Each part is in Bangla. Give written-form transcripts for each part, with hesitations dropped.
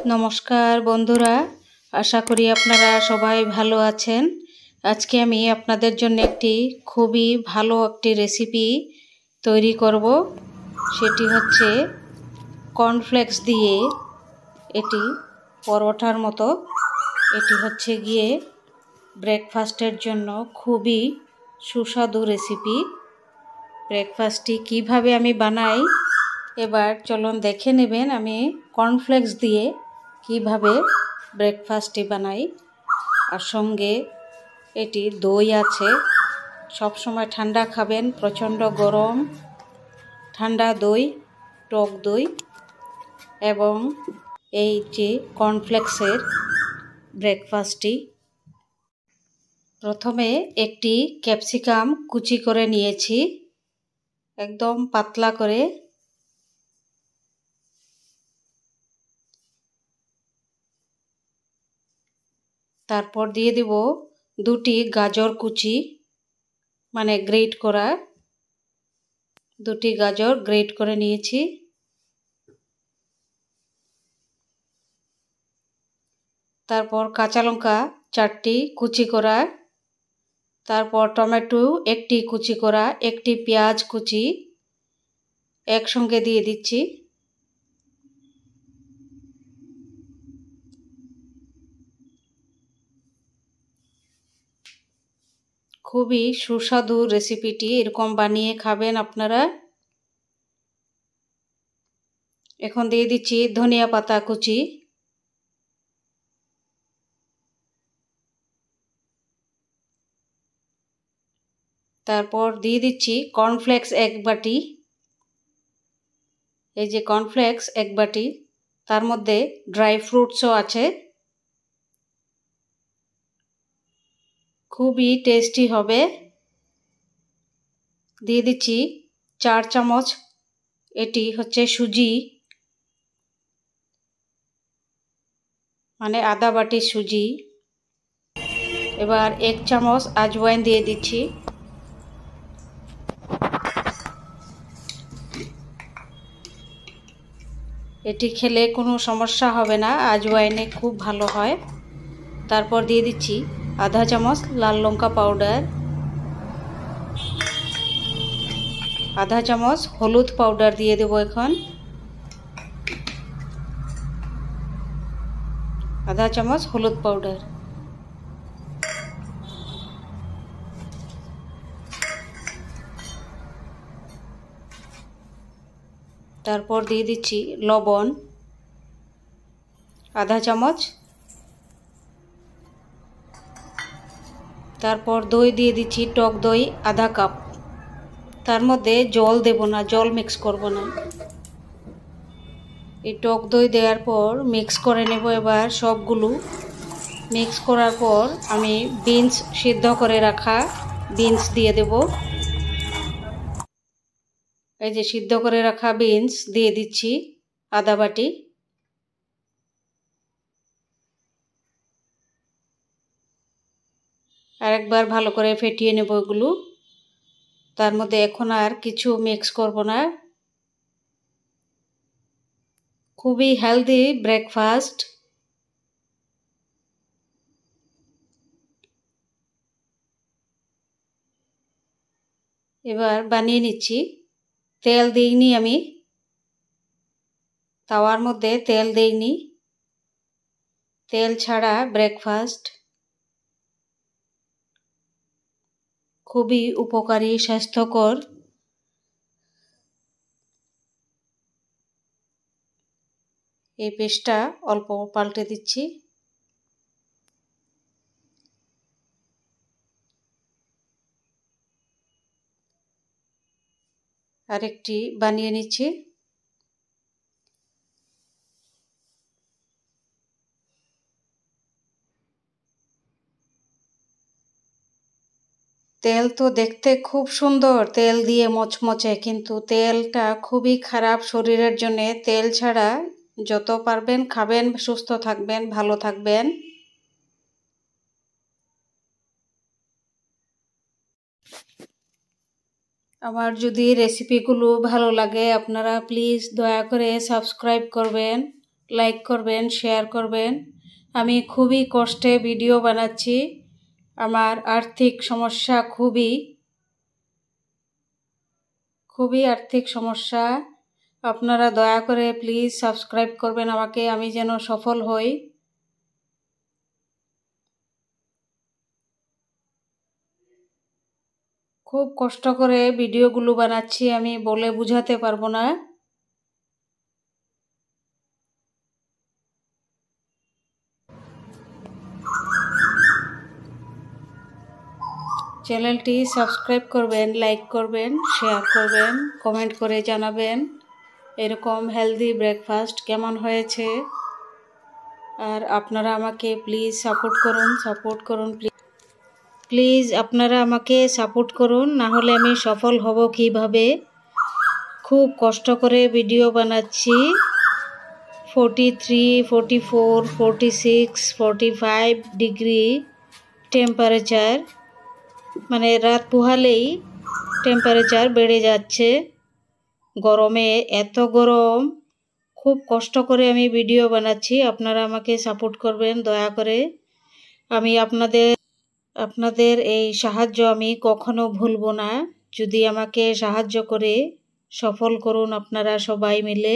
নমস্কার বন্ধুরা, আশা করি আপনারা সবাই ভালো আছেন। আজকে আমি আপনাদের জন্য একটি খুবই ভালো একটি রেসিপি তৈরি করব। সেটি হচ্ছে কর্নফ্লেক্স দিয়ে এটি পরোটার মতো। এটি হচ্ছে গিয়ে ব্রেকফাস্টের জন্য খুবই সুস্বাদু রেসিপি। ব্রেকফাস্টটি কিভাবে আমি বানাই এবার চলুন দেখে নেবেন আমি কর্নফ্লেক্স দিয়ে কিভাবে ব্রেকফাস্টটি বানাই। আর সঙ্গে এটি দই আছে, সব সময় ঠান্ডা খাবেন, প্রচণ্ড গরম ঠান্ডা দই, টক দই এবং এই যে কর্নফ্লেক্সের ব্রেকফাস্টটি। প্রথমে একটি ক্যাপসিকাম কুচি করে নিয়েছি, একদম পাতলা করে। তারপর দিয়ে দেব দুটি গাজর কুচি, মানে গ্রেট করা, দুটি গাজর গ্রেট করে নিয়েছি। তারপর কাঁচা লঙ্কা 4টি কুচি করা, তারপর টমেটো 1টি কুচি করা, একটি পেঁয়াজ কুচি একসঙ্গে দিয়ে দিচ্ছি। খুবই সুস্বাদু রেসিপিটি, এরকম বানিয়ে খাবেন আপনারা। এখন দিয়ে দিচ্ছি ধনিয়া পাতা কুচি, তারপর দিয়ে দিচ্ছি কর্নফ্লেক্স 1 বাটি। এই যে কর্নফ্লেক্স 1 বাটি, তার মধ্যে ড্রাই ফ্রুটসও আছে, খুবই টেস্টি হবে। দিয়ে দিচ্ছি 4 চামচ, এটি হচ্ছে সুজি, মানে আধা বাটি সুজি। এবার 1 চামচ আজওয়াইন দিয়ে দিচ্ছি। এটি খেলে কোনো সমস্যা হবে না, আজওয়াইনে খুব ভালো হয়। তারপর দিয়ে দিচ্ছি আধা চামচ লাল লঙ্কা পাউডার, আধা চামচ হলুদ পাউডার দিয়ে দেবো এখন, আধা চামচ হলুদ পাউডার। তারপর দিয়ে দিচ্ছি লবণ আধা চামচ। তারপর দই দিয়ে দিচ্ছি, টক দই আধা কাপ। তার মধ্যে জল দেব না, জল মিক্স করব না। এই টক দই দেওয়ার পর মিক্স করে নেব। এবার সবগুলো মিক্স করার পর আমি বিনস সিদ্ধ করে রাখা বিনস দিয়ে দেব। এই যে সিদ্ধ করে রাখা বিনস দিয়ে দিচ্ছি আধা বাটি। আরেকবার ভালো করে ফেটিয়ে নেব এগুলো। তার মধ্যে এখন আর কিছু মিক্স করব না। খুবই হেলদি ব্রেকফাস্ট। এবার বানিয়ে নিচ্ছি। তেল দিইনি আমি, তাওয়ার মধ্যে তেল দেইনি, তেল ছাড়া ব্রেকফাস্ট। খুবই উপকারী, স্বাস্থ্যকর। এই পেস্টটা অল্প পাল্টে দিচ্ছি। আরেকটি বানিয়ে নিচ্ছি। তেল তো দেখতে খুব সুন্দর, তেল দিয়ে মচমচে, কিন্তু তেলটা খুবই খারাপ শরীরের জন্য। তেল ছাড়া যত পারবেন খাবেন, সুস্থ থাকবেন, ভালো থাকবেন। আমার যদি রেসিপিগুলো ভালো লাগে আপনারা প্লিজ দয়া করে সাবস্ক্রাইব করবেন, লাইক করবেন, শেয়ার করবেন। আমি খুবই কষ্টে ভিডিও বানাচ্ছি, আমার আর্থিক সমস্যা, খুবই আর্থিক সমস্যা। আপনারা দয়া করে প্লিজ সাবস্ক্রাইব করবেন আমাকে, আমি যেন সফল হই। খুব কষ্ট করে ভিডিওগুলো বানাচ্ছি, আমি বলে বোঝাতে পারবো না। চ্যানেলটি সাবস্ক্রাইব করবেন, লাইক করবেন, শেয়ার করবেন, কমেন্ট করে জানাবেন এরকম হেলদি ব্রেকফাস্ট কেমন হয়েছে। আর আপনারা আমাকে প্লিজ সাপোর্ট করুন প্লিজ আপনারা আমাকে সাপোর্ট করুন, না হলে আমি সফল হব কিভাবে। খুব কষ্ট করে ভিডিও বানাচ্ছি। 43, 44, 46, 45 ডিগ্রি টেম্পারেচার, মানে রাত পোহালেই টেম্পারেচার বেড়ে যাচ্ছে। গরমে এত গরম, খুব কষ্ট করে আমি ভিডিও বানাচ্ছি। আপনারা আমাকে সাপোর্ট করবেন দয়া করে। আমি আপনাদের এই সাহায্য আমি কখনো ভুলবো না। যদি আমাকে সাহায্য করে সফল করুন আপনারা সবাই মিলে।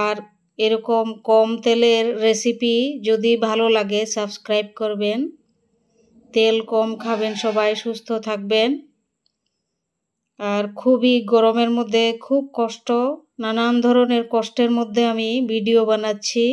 আর এরকম কম তেলের রেসিপি যদি ভালো লাগে সাবস্ক্রাইব করবেন। তেল কম খাবেন সবাই, সুস্থ থাকবেন। আর খুবই গরমের মধ্যে খুব কষ্ট, নানান ধরনের কষ্টের মধ্যে আমি ভিডিও বানাচ্ছি।